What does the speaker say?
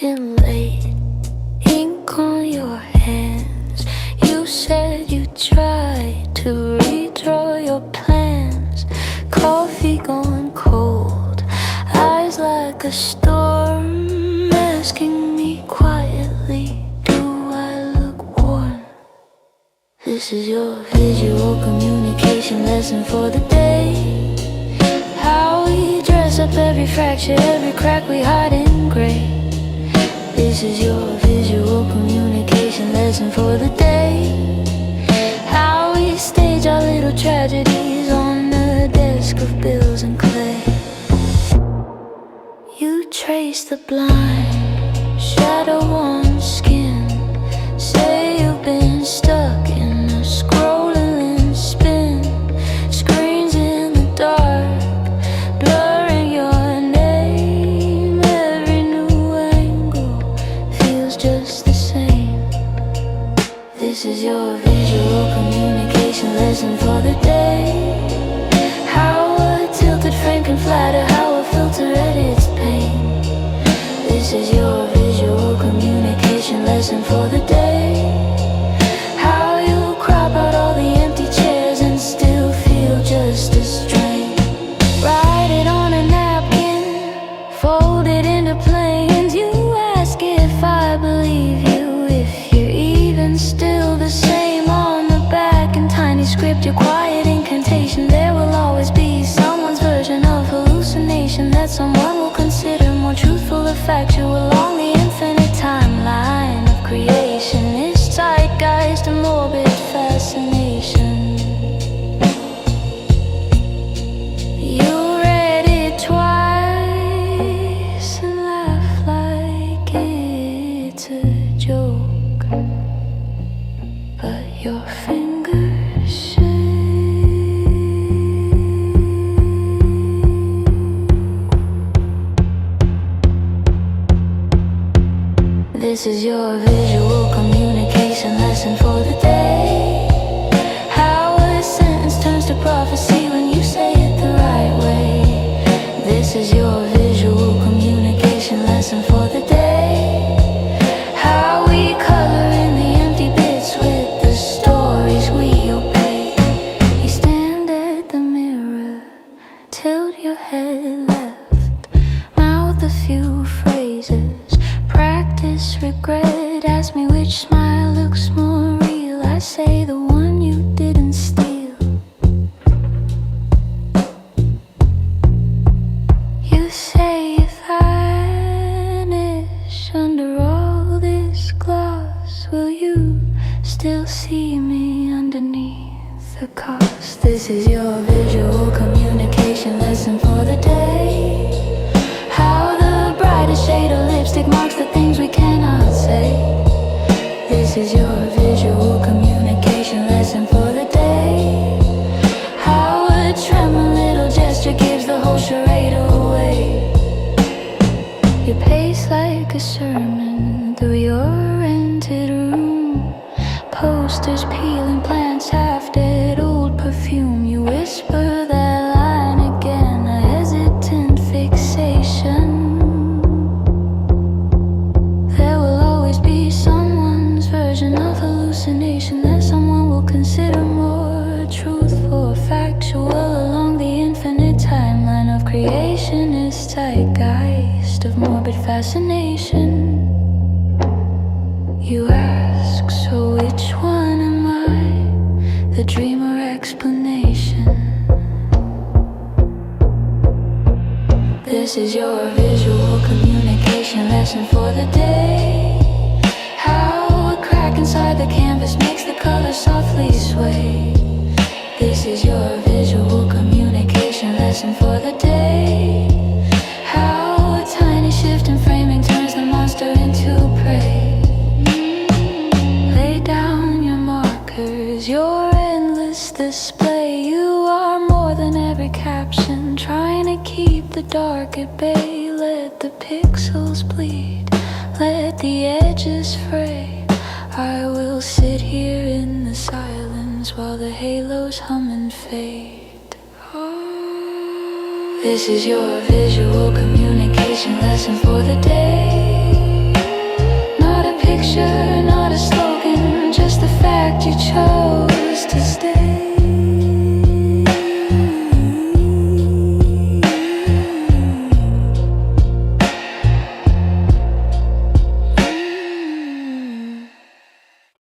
been late, ink on your hands. You said you tried to redraw your plans. Coffee gone cold, eyes like a storm, asking me quietly, do I look warm? This is your visual communication lesson for the day. How we dress up every fracture, every crack we hide in gray. This is your visual communication lesson for the day. How we stage our little tragedies on the desk of bills and clay. You trace the blind shadow on skin. Say you've been stuck in a scrolling spin. Screens in the dark, blurring your name. Every new angle feels just the same. This is your visual communication lesson for the day. How a tilted frame can flatter, how a filter edits pain. This is your visual communication lesson for the day. How you crop out all the empty chairs and still feel just as drained. Write it on a napkin, fold it into planes. You ask if I believe you, if you're even still the same. On the back in tiny script, your quiet incantation. There will always be someone's version of hallucination that someone will consider more truthful or factual. Along the infinite timeline of creation, this zeitgeist a morbid fascination. You read it twice and laugh like it's a joke, but your fingers shake. This is your visual communication lesson for the day. How a sentence turns to prophecy when you say it the right way. This is your visual communication lesson for the day. How we color in the empty bits with the stories we obey. You stand at the mirror, tilt your head left, mouth a few phrases, practice regret. Ask me which smile looks more real. I say the one you didn't steal. You say you vanish under all this gloss. Will you still see me underneath the cost? This is your visual communication lesson for the day. How the brightest shade of lipstick marks the things we cannot say. This is your visual communication lesson for the day. How a tremor little gesture gives the whole charade away. You pace like a sermon through your rented room. Posters peeling, plants half dead, old perfume. You whisper that line again, a hesitant fixation. There will always be someone's version of hallucination that someone will consider more truthful or factual. Along the infinite timeline of creation is zeitgeist of morbid fascination. You ask, so which one am I? The dream or explanation? This is your visual communication lesson for the day. How a crack inside the canvas makes the color softly sway. This is your visual communication lesson for the day. How a tiny shift in framing turns the monster into prey. Lay down your markers, your endless display. You are more than every caption, trying to keep the dark at bay. Let the pixels bleed, let the edges fray. I will sit here in the silence while the halos hum and fade. This is your visual communication lesson for the day.